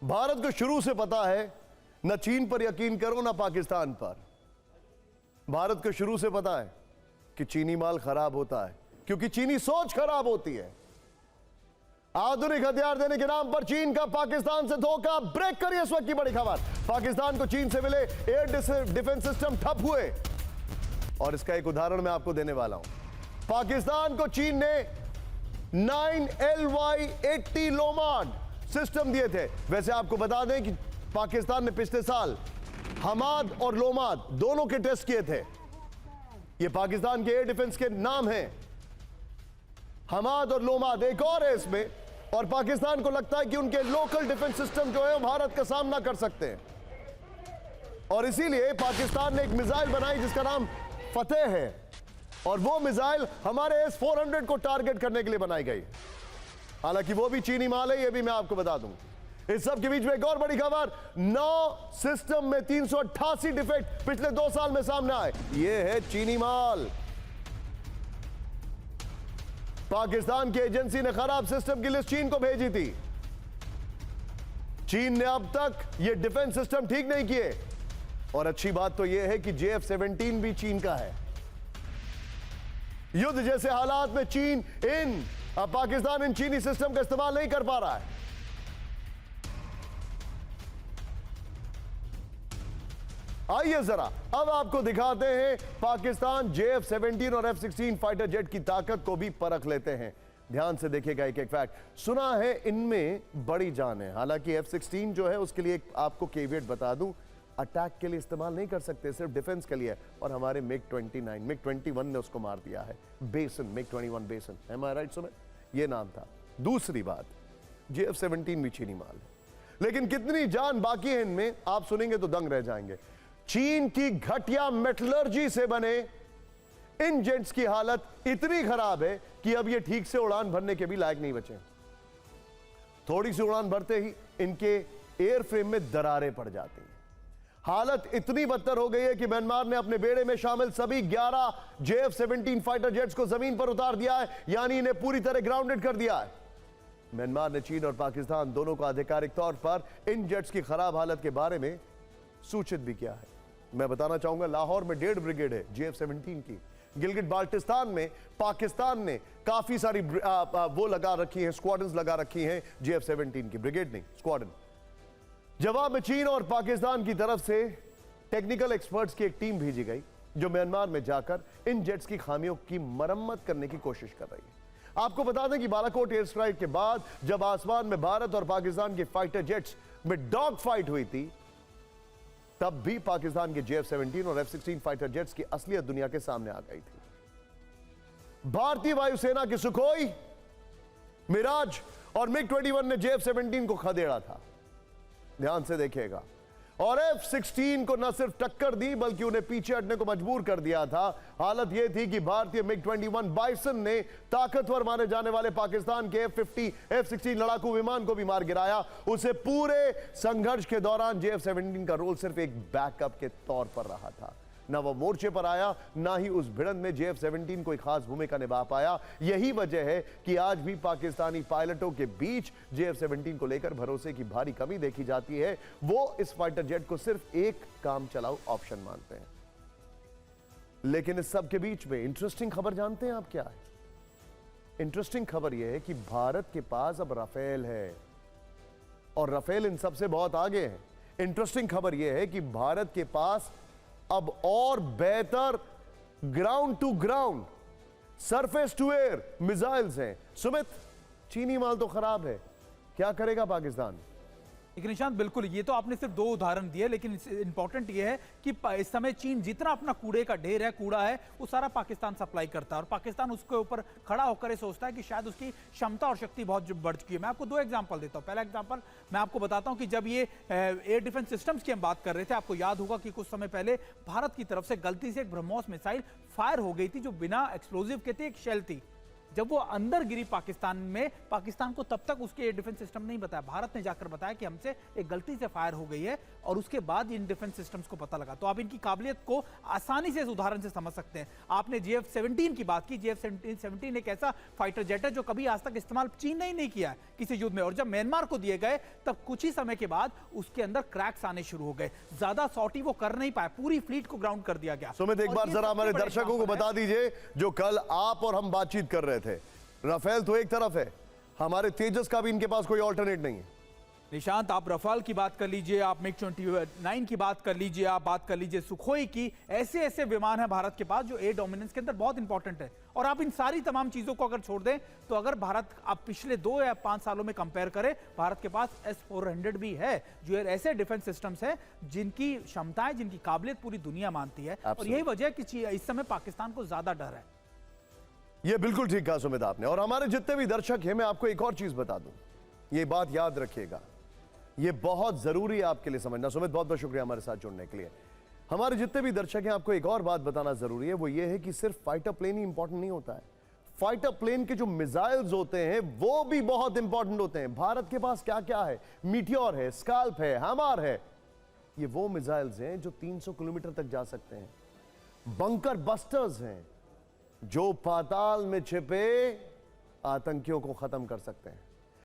भारत को शुरू से पता है न चीन पर यकीन करो ना पाकिस्तान पर। भारत को शुरू से पता है कि चीनी माल खराब होता है क्योंकि चीनी सोच खराब होती है। आधुनिक हथियार देने के नाम पर चीन का पाकिस्तान से धोखा। ब्रेक करिए इस वक्त की बड़ी खबर। पाकिस्तान को चीन से मिले एयर डिफेंस सिस्टम ठप हुए और इसका एक उदाहरण मैं आपको देने वाला हूं। पाकिस्तान को चीन ने 9LY-80 लोमाड सिस्टम दिए थे। वैसे आपको बता दें कि पाकिस्तान ने पिछले साल हमाद और लोमाद दोनों के टेस्ट किए थे। ये पाकिस्तान के एयर डिफेंस के नाम हैं, हमाद और लोमाद। एक और है इसमें, और पाकिस्तान को लगता है कि उनके लोकल डिफेंस सिस्टम जो है वो भारत का सामना कर सकते हैं और इसीलिए पाकिस्तान ने एक मिसाइल बनाई जिसका नाम फतेह है और वो मिसाइल हमारे S-400 को टारगेट करने के लिए बनाई गई। हालांकि वो भी चीनी माल है, ये भी मैं आपको बता दूं। इस सब के बीच में एक और बड़ी खबर, 9 सिस्टम में 388 डिफेक्ट पिछले 2 साल में सामने आए। ये है चीनी माल। पाकिस्तान की एजेंसी ने खराब सिस्टम की लिस्ट चीन को भेजी थी। चीन ने अब तक ये डिफेंस सिस्टम ठीक नहीं किए और अच्छी बात तो यह है कि JF-17 भी चीन का है। युद्ध जैसे हालात में पाकिस्तान इन चीनी सिस्टम का इस्तेमाल नहीं कर पा रहा है। आइए जरा अब आपको दिखाते हैं पाकिस्तान JF-17 और F-16 फाइटर जेट की ताकत को भी परख लेते हैं। ध्यान से देखिएगा एक एक फैक्ट। सुना है इनमें बड़ी जान है। हालांकि F-16 जो है उसके लिए आपको केवियट बता दूं, अटैक के लिए इस्तेमाल नहीं कर सकते, सिर्फ डिफेंस के लिए। और हमारे MiG-21 ने उसको मार दिया है। बेसन, MiG-21 बेसन, एम आई राइट सुमित? ये नाम था। दूसरी बात, JF-17 भी चीनी माल है, लेकिन कितनी जान बाकी है इनमें आप सुनेंगे तो दंग रह जाएंगे। चीन की घटिया मेटलर्जी से बने इन जेट्स की हालत इतनी खराब है कि अब ये ठीक से उड़ान भरने के भी लायक नहीं बचे। थोड़ी सी उड़ान भरते ही इनके एयरफ्रेम में दरारें पड़ जाती हैं। हालत इतनी बदतर हो गई है कि म्यांमार ने अपने बेड़े में शामिल सभी 11 JF-17 फाइटर जेट्स को जमीन पर उतार दिया है, यानी इन्हें पूरी तरह ग्राउंडेड कर दिया है। म्यांमार ने चीन और पाकिस्तान दोनों को आधिकारिक तौर पर इन जेट्स की खराब हालत के बारे में सूचित भी किया है। मैं बताना चाहूंगा, लाहौर में 1.5 ब्रिगेड है JF-17 की। गिलगिट बाल्टिस्तान में पाकिस्तान ने काफी सारी वो लगा रखी है, स्क्वाड्रन्स लगा रखी हैं JF-17 की। ब्रिगेड नहीं, स्क्वाड्रन। जवाब में चीन और पाकिस्तान की तरफ से टेक्निकल एक्सपर्ट्स की एक टीम भेजी गई जो म्यांमार में जाकर इन जेट्स की खामियों की मरम्मत करने की कोशिश कर रही है। आपको बता दें कि बालाकोट एयर स्ट्राइक के बाद जब आसमान में भारत और पाकिस्तान के फाइटर जेट्स में डॉग फाइट हुई थी, तब भी पाकिस्तान के JF-17 और F-16 फाइटर जेट्स की असलियत दुनिया के सामने आ गई थी। भारतीय वायुसेना के सुखोई, मिराज और MiG-21 ने JF-17 को खदेड़ा था। ध्यान से देखिएगा। और F-16 को न सिर्फ टक्कर दी बल्कि उन्हें पीछे हटने को मजबूर कर दिया था। हालत यह थी कि भारतीय MiG-21 बाइसन ने ताकतवर माने जाने वाले पाकिस्तान के F-16 लड़ाकू विमान को भी मार गिराया। उसे पूरे संघर्ष के दौरान JF-17 का रोल सिर्फ एक बैकअप के तौर पर रहा था। ना वो मोर्चे पर आया, ना ही उस भिड़ंत में JF-17 कोई खास भूमिका निभा पाया। यही वजह है कि आज भी पाकिस्तानी पायलटों के बीच JF-17 को लेकर भरोसे की भारी कमी देखी जाती है। वो इस फाइटर जेट को सिर्फ एक काम चलाऊ ऑप्शन मानते हैं। लेकिन इस सब के बीच में इंटरेस्टिंग खबर जानते हैं आप क्या है? इंटरेस्टिंग खबर यह है कि भारत के पास अब राफेल है और राफेल इन सबसे बहुत आगे है। इंटरेस्टिंग खबर यह है कि भारत के पास अब और बेहतर ground to ground, surface to air missiles हैं। सुमित, चीनी माल तो खराब है, क्या करेगा पाकिस्तान? लेकिन निशांत, बिल्कुल, ये तो आपने सिर्फ 2 उदाहरण दिए, लेकिन इंपॉर्टेंट ये है कि इस समय चीन जितना अपना कूड़े का ढेर है, कूड़ा है, वो सारा पाकिस्तान सप्लाई करता है और पाकिस्तान उसके ऊपर खड़ा होकर ये सोचता है कि शायद उसकी क्षमता और शक्ति बहुत बढ़ चुकी है। मैं आपको 2 एग्जांपल देता हूँ। पहला एग्जांपल मैं आपको बताता हूँ कि जब ये एयर डिफेंस सिस्टम्स की हम बात कर रहे थे, आपको याद होगा कि कुछ समय पहले भारत की तरफ से गलती से एक ब्रह्मोस मिसाइल फायर हो गई थी जो बिना एक्सप्लोजिव के थी, एक शेल थी। जब वो अंदर गिरी पाकिस्तान में, पाकिस्तान को तब तक उसके डिफेंस सिस्टम नहीं बताया, भारत ने जाकर बताया कि हमसे एक गलती से फायर हो गई है, और उसके बाद इन डिफेंस सिस्टम्स को पता लगा। तो आप इनकी काबिलियत को आसानी से इस उदाहरण से समझ सकते हैं। आपने JF-17 की बात की। JF-17 एक ऐसा फाइटर जेट है जो कभी आज तक इस्तेमाल चीन ने ही नहीं किया किसी युद्ध में, और जब म्यांमार को दिए गए तब कुछ ही समय के बाद उसके अंदर क्रैक्स आने शुरू हो गए, ज्यादा सॉर्टी वो कर नहीं पाए, पूरी फ्लीट को ग्राउंड कर दिया गया। सुमित, एक बार जरा हमारे दर्शकों को बता दीजिए, जो कल आप और हम बातचीत कर रहे थे, राफेल तो एक तरफ है, हमारे तेजस का भी इनके पास कोई ऑल्टरनेट नहीं है। निशांत, आप रफाल की बात कर लीजिए, आप MiG-29 की बात कर लीजिए, आप बात कर लीजिए सुखोई की, ऐसे ऐसे विमान है भारत के पास जो एयर डोमिनेंस के अंदर बहुत इंपॉर्टेंट है। और आप इन सारी तमाम चीजों को अगर छोड़ दें तो अगर भारत आप पिछले 2 या 5 सालों में कंपेयर करें, भारत के पास S-400 भी है, जो ऐसे डिफेंस सिस्टम्स हैं जिनकी क्षमताएं, जिनकी काबिलियत पूरी दुनिया मानती है। और यही वजह है कि इस समय पाकिस्तान को ज्यादा डर है। ये बिल्कुल ठीक कहा सुमित आपने। और हमारे जितने भी दर्शक हैं, मैं आपको एक और चीज बता दूं, ये बात याद रखिएगा, ये बहुत जरूरी है आपके लिए समझना। सुमित, बहुत बहुत शुक्रिया हमारे साथ जुड़ने के लिए। हमारे जितने भी दर्शक हैं, आपको एक और बात बताना जरूरी है, वो ये है कि सिर्फ फाइटर प्लेन ही इंपॉर्टेंट नहीं होता है, फाइटर प्लेन के जो मिसाइल्स होते हैं वो भी बहुत इंपॉर्टेंट होते हैं। भारत के पास क्या क्या है? मीटियोर है, स्काल्प है, हैमर है। ये वो मिसाइल्स हैं जो 300 किलोमीटर तक जा सकते हैं। बंकर बस्टर्स हैं जो पाताल में छिपे आतंकियों को खत्म कर सकते हैं।